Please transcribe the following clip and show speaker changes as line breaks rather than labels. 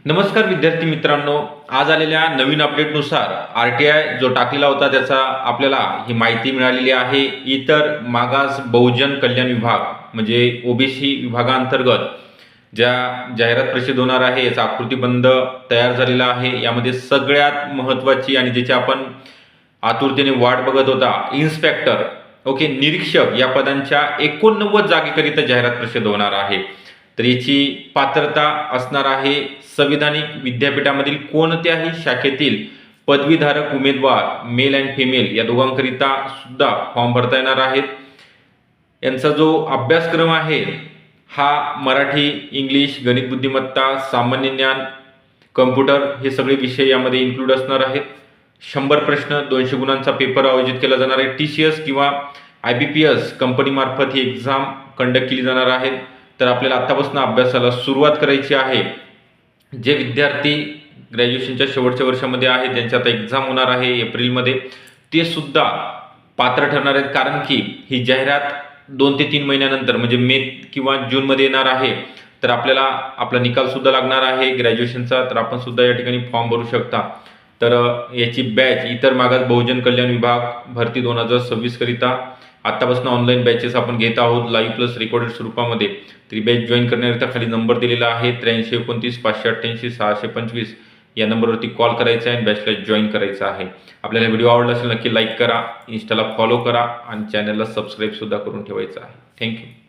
नमस्कार विद्यार्थी मित्रांनो, आज आलेल्या नवीन अपडेटनुसार आर-टी-आय जो टाकलेला होता त्याचा आपल्याला ही माहिती मिळालेली आहे. इतर मागास बहुजन कल्याण विभाग म्हणजे ओबीसी विभागांतर्गत ज्या जाहिरात प्रसिद्ध होणार आहे याचा आकृतीबंध तयार झालेला आहे. यामध्ये सगळ्यात महत्त्वाची आणि ज्याची आपण आतुरतेने वाट बघत होता, इन्स्पेक्टर निरीक्षक या पदांच्या 89 जागेकरिता जाहिरात प्रसिद्ध होणार आहे. तर याची पात्रता असणार आहे संविधानिक विद्यापीठामधील कोणत्याही शाखेतील पदवीधारक उमेदवार मेल अँड फिमेल या दोघांकरिता सुद्धा फॉर्म भरता येणार आहेत. यांचा जो अभ्यासक्रम आहे हा मराठी, इंग्लिश, गणित बुद्धिमत्ता, सामान्य ज्ञान, कम्प्युटर हे सगळे विषय यामध्ये इन्क्लूड असणार आहेत. 100 प्रश्न, 200 गुणांचा पेपर आयोजित केला जाणार आहे. TCS किंवा IBPS कंपनीमार्फत ही एक्झाम कंडक्ट केली जाणार आहे. तर आपल्याला आत्तापासून अभ्यासाला सुरुवात करायची आहे. जे विद्यार्थी ग्रॅज्युएशनच्या शेवटच्या वर्षामध्ये आहेत त्यांची आता एक्झाम होणार आहे एप्रिलमध्ये, ते सुद्धा पात्र ठरणार आहेत. कारण की ही जाहिरात 2 ते 3 महिन्यानंतर म्हणजे मे किंवा जूनमध्ये येणार आहे. तर आपल्याला आपला निकाल सुद्धा लागणार आहे ग्रॅज्युएशनचा. तर आपण सुद्धा या ठिकाणी फॉर्म भरू शकता. तर याची बॅच इतर मागास बहुजन कल्याण विभाग भरती 2026 करिता आत्तापासून ऑनलाईन बॅचेस आपण घेत आहोत लाईव्ह प्लस रेकॉर्डेड स्वरूपामध्ये. तरी बॅच जॉईन करण्याकरिता खाली नंबर दिलेला आहे 8329 588 625 या नंबरवरती कॉल करायचा आहे आणि बॅचला जॉईन करायचं आहे. आपल्याला व्हिडिओ आवडला असेल नक्की लाईक करा, इन्स्टाला फॉलो करा आणि चॅनलला सबस्क्राईब सुद्धा करून ठेवायचं आहे. थँक्यू.